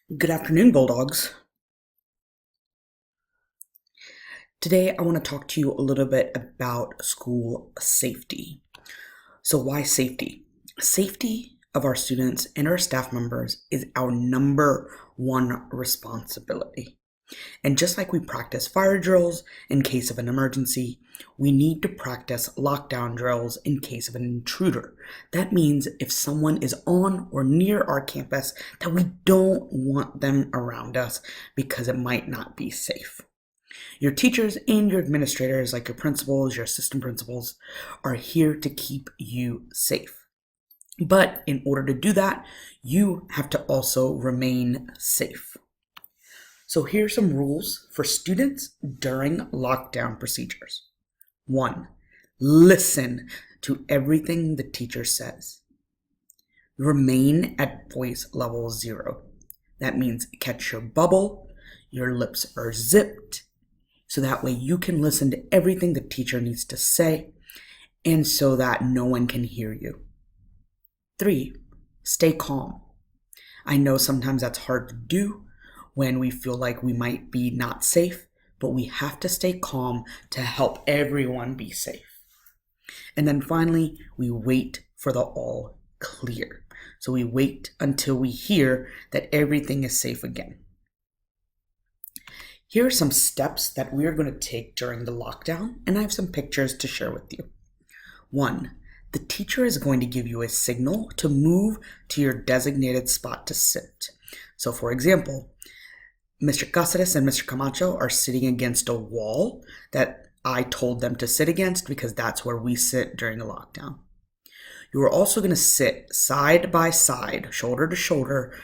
Good afternoon, Bulldogs. Today, I want to talk to you a little bit about school safety. So, why safety? Safety of our students and our staff members is our number one responsibility. And just like we practice fire drills in case of an emergency, we need to practice lockdown drills in case of an intruder. That means if someone is on or near our campus, that we don't want them around us because it might not be safe. Your teachers and your administrators, like your principals, your assistant principals, are here to keep you safe. But in order to do that, you have to also remain safe. So here are some rules for students during lockdown procedures. 1. Listen to everything the teacher says. Remain at voice level 0. That means catch your bubble, your lips are zipped, so that way you can listen to everything the teacher needs to say, and so that no one can hear you. 3. Stay calm. I know sometimes that's hard to do when we feel like we might be not safe, but we have to stay calm to help everyone be safe. And then finally, we wait for the all clear. So we wait until we hear that everything is safe again. Here are some steps that we are going to take during the lockdown, and I have some pictures to share with you. 1. The teacher is going to give you a signal to move to your designated spot to sit. So for example, Mr. Cáceres and Mr. Camacho are sitting against a wall that I told them to sit against because that's where we sit during the lockdown. You are also going to sit side by side, shoulder to shoulder,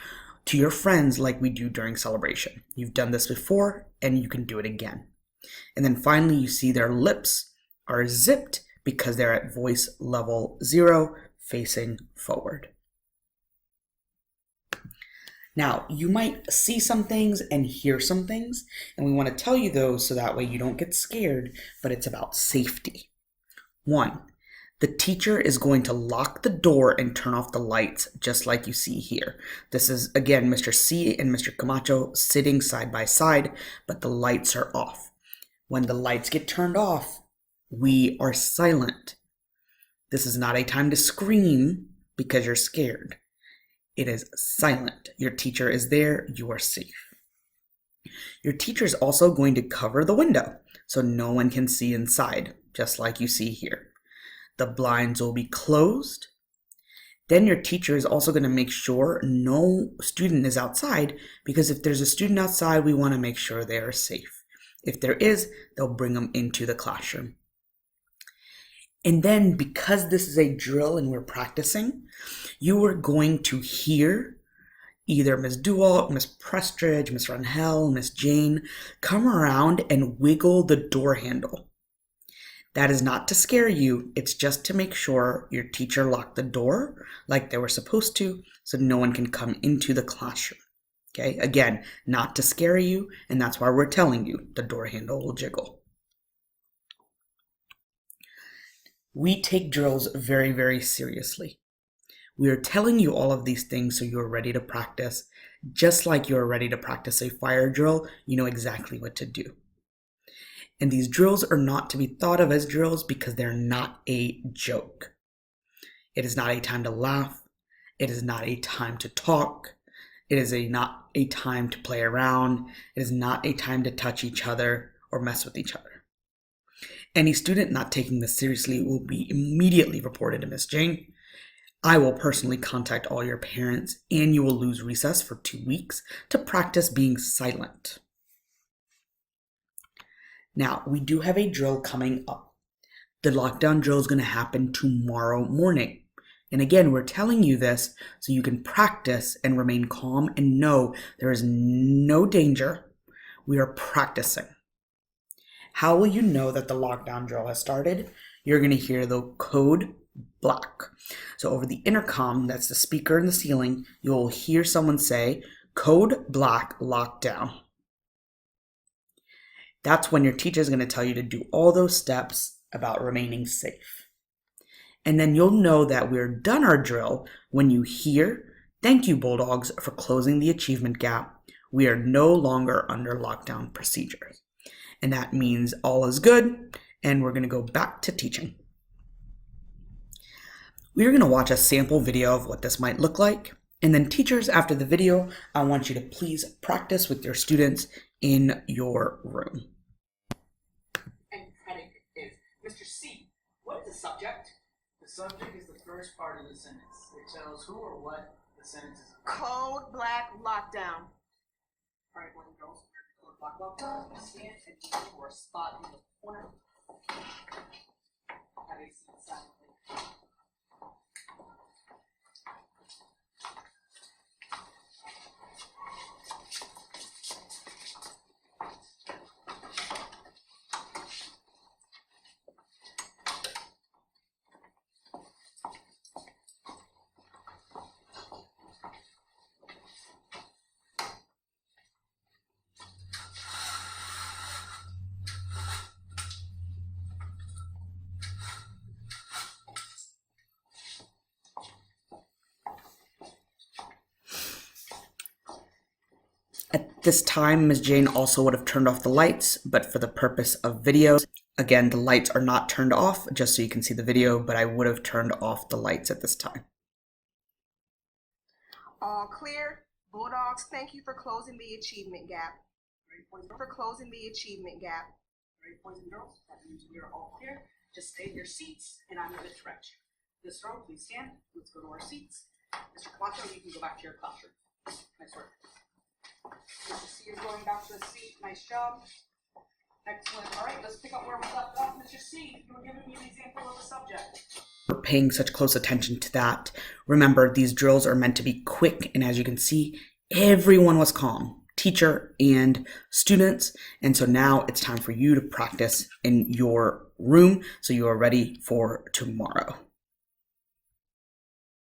to your friends like we do during celebration. You've done this before and you can do it again. And then finally, you see their lips are zipped because they're at voice level 0 facing forward. Now, you might see some things and hear some things, and we want to tell you those so that way you don't get scared, but it's about safety. 1. The teacher is going to lock the door and turn off the lights, just like you see here. This is, again, Mr. C and Mr. Camacho sitting side by side, but the lights are off. When the lights get turned off, we are silent. This is not a time to scream because you're scared. It is silent. Your teacher is there. You are safe. Your teacher is also going to cover the window so no one can see inside, just like you see here. The blinds will be closed. Then your teacher is also going to make sure no student is outside, because if there's a student outside, we want to make sure they are safe. If there is, they'll bring them into the classroom. And then because this is a drill and we're practicing, you are going to hear either Ms. Duwalt, Ms. Prestridge, Ms. Rangel, Ms. Jane come around and wiggle the door handle. That is not to scare you, it's just to make sure your teacher locked the door like they were supposed to so no one can come into the classroom. Okay, again, not to scare you, and that's why we're telling you the door handle will jiggle. We take drills very, very seriously. We are telling you all of these things so you're ready to practice. Just like you're ready to practice a fire drill, you know exactly what to do. And these drills are not to be thought of as drills because they're not a joke. It is not a time to laugh. It is not a time to talk. It is not a time to play around. It is not a time to touch each other or mess with each other. Any student not taking this seriously will be immediately reported to Ms. Jane. I will personally contact all your parents, and you will lose recess for 2 weeks to practice being silent. Now, we do have a drill coming up. The lockdown drill is going to happen tomorrow morning. And again, we're telling you this so you can practice and remain calm and know there is no danger. We are practicing. How will you know that the lockdown drill has started? You're going to hear the code black. So over the intercom, that's the speaker in the ceiling, you'll hear someone say, code black lockdown. That's when your teacher is going to tell you to do all those steps about remaining safe. And then you'll know that we're done our drill when you hear Thank you, Bulldogs, for closing the achievement gap. We are no longer under lockdown procedures. And that means all is good, and we're going to go back to teaching. We are going to watch a sample video of what this might look like. And then teachers, after the video, I want you to please practice with your students in your room. And credit is Mr. C. What is the subject? The subject is the first part of the sentence. It tells who or what the sentence is about. Code Black Lockdown. All right, boys and girls, Code Black Lockdown. Stand and move for a spot in the corner. Have a seat silently. At this time, Ms. Jane also would have turned off the lights, but for the purpose of videos, again, the lights are not turned off, just so you can see the video, but I would have turned off the lights at this time. All clear. Bulldogs, thank you for closing the achievement gap. Ready, boys and girls? For closing the achievement gap. Ready, boys and girls? That means we are all clear. Just stay in your seats, and I'm going to direct you. This row, please stand. Let's go to our seats. Mr. Camacho, you can go back to your classroom. Nice work. Mr. C is going back to his seat. Nice job. Excellent. All right, let's pick up where we left off. Mr. C, you were giving me an example of a subject. For paying such close attention to that, remember these drills are meant to be quick, and as you can see, everyone was calm, teacher and students, and so now it's time for you to practice in your room so you are ready for tomorrow.